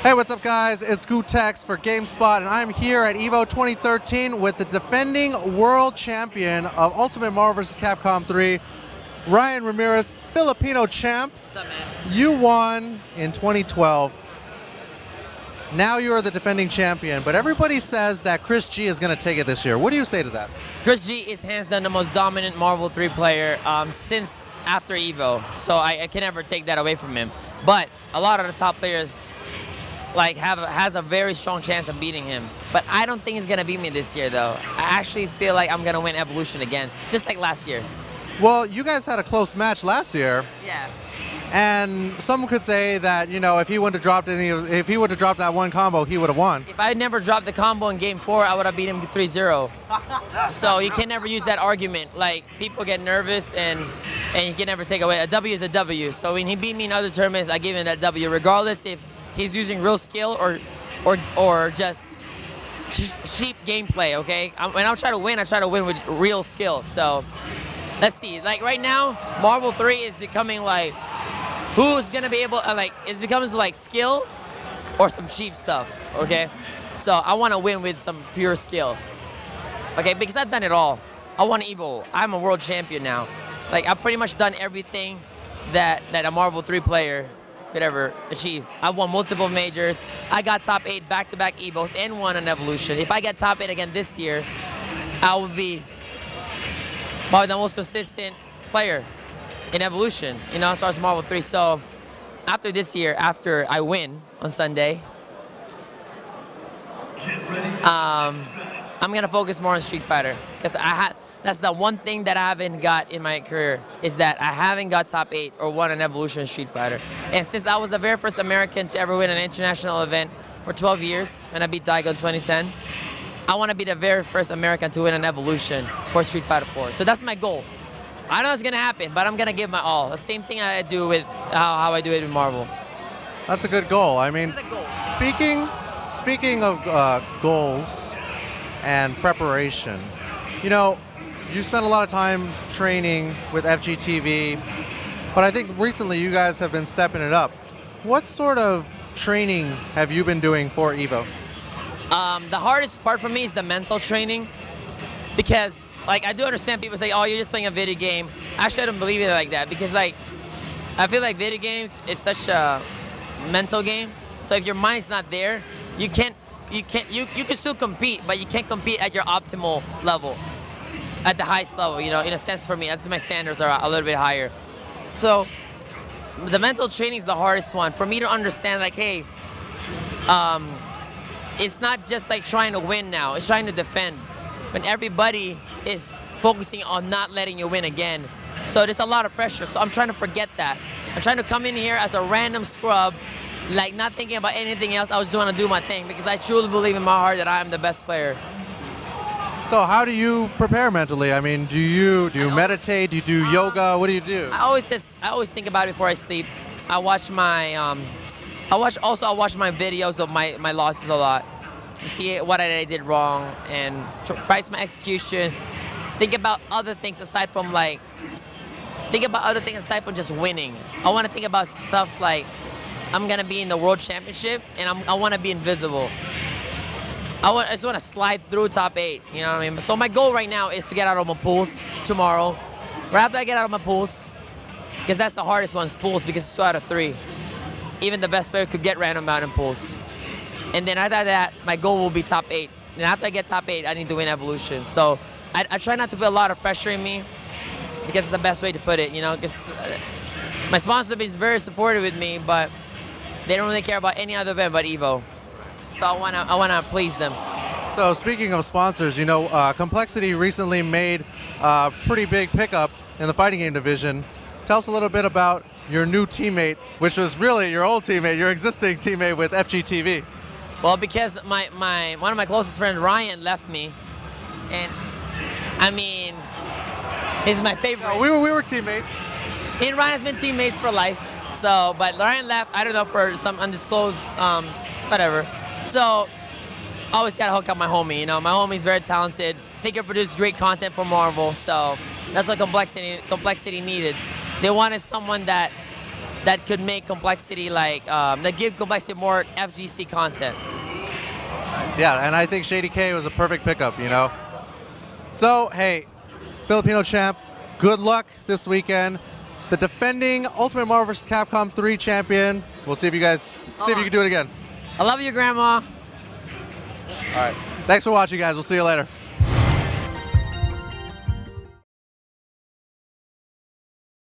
Hey, what's up, guys? It's Gootecks for GameSpot, and I'm here at EVO 2013 with the defending world champion of Ultimate Marvel vs. Capcom 3, Ryan Ramirez, Filipino Champ. What's up, man? You won in 2012. Now you're the defending champion, but everybody says that ChrisG is going to take it this year. What do you say to that? ChrisG is hands down the most dominant Marvel 3 player since after EVO, so I can never take that away from him. But a lot of the top players has a very strong chance of beating him. But I don't think he's gonna beat me this year, though. I actually feel like I'm gonna win Evolution again, just like last year. Well, you guys had a close match last year. Yeah. And some could say that, you know, if he would have dropped that one combo, he would have won. If I had never dropped the combo in Game 4, I would have beat him 3-0. So you can never use that argument. Like, people get nervous and you can never take away. A W is a W. So when he beat me in other tournaments, I give him that W, regardless if he's using real skill or just cheap gameplay, okay? When I try to win, I try to win with real skill. So let's see. Like right now, Marvel 3 is becoming like, who's gonna be able, it becomes like skill or some cheap stuff, okay? So I wanna win with some pure skill, okay? Because I've done it all. I won EVO. I'm a world champion now. Like, I've pretty much done everything that a Marvel 3 player could ever achieve. I won multiple majors. I got top 8 back-to-back EVOs and won an Evolution. If I get top 8 again this year, I would be probably the most consistent player in Evolution, you know, as far as Marvel 3. So after this year, after I win on Sunday, I'm gonna focus more on Street Fighter, because that's the one thing that I haven't got in my career, is that I haven't got top 8 or won an Evolution Street Fighter. And since I was the very first American to ever win an international event for 12 years, and I beat Daigo in 2010, I want to be the very first American to win an Evolution for Street Fighter 4. So that's my goal. I know it's gonna happen, but I'm gonna give my all. The same thing I do with how I do it with Marvel. That's a good goal. I mean, speaking of goals and preparation, you know, you spent a lot of time training with FGTV, but I think recently you guys have been stepping it up. What sort of training have you been doing for EVO? The hardest part for me is the mental training, because like, I do understand people say, oh, you're just playing a video game. Actually, I don't believe it like that, because like, I feel like video games is such a mental game. So if your mind's not there, you can still compete, but you can't compete at your optimal level, at the highest level, you know, in a sense for me. That's my standards are a little bit higher. So the mental training is the hardest one for me to understand, like, hey, it's not just like trying to win now, it's trying to defend. When everybody is focusing on not letting you win again. So there's a lot of pressure, so I'm trying to forget that. I'm trying to come in here as a random scrub, like not thinking about anything else. I was just want to do my thing, because I truly believe in my heart that I am the best player. So how do you prepare mentally? I mean, do you meditate? Do you do yoga? What do you do? I always think about it before I sleep. I watch my videos of my losses a lot, to see what I did wrong and price my execution. Think about other things aside from just winning. I want to think about stuff like, I'm gonna be in the World Championship and I want to be invisible. I just want to slide through top 8, you know what I mean? So my goal right now is to get out of my pools tomorrow. Right after I get out of my pools, because that's the hardest one, pools, because it's 2 out of 3. Even the best player could get random mountain pools. And then after that, my goal will be top 8. And after I get top 8, I need to win Evolution. So I try not to put a lot of pressure in me, because it's the best way to put it, you know, because my sponsor is very supportive with me, but they don't really care about any other event but EVO. So I wanna please them. So speaking of sponsors, you know, Complexity recently made a pretty big pickup in the fighting game division. Tell us a little bit about your new teammate, which was really your old teammate, your existing teammate with FGTV. Well, because one of my closest friends, Ryan, left me, and I mean, he's my favorite. No, we were teammates. Me and Ryan has been teammates for life. So, but Ryan left, I don't know, for some undisclosed, whatever. So, I always gotta hook up my homie, you know. My homie's very talented. He can produce great content for Marvel, so that's what Complexity needed. They wanted someone that that could make complexity like that give complexity more FGC content. Yeah, and I think Shady K was a perfect pickup, you know. So, hey, Filipino Champ, good luck this weekend. The defending Ultimate Marvel vs. Capcom 3 champion. We'll see if you guys if you can do it again. I love you, Grandma. All right. Thanks for watching, guys. We'll see you later.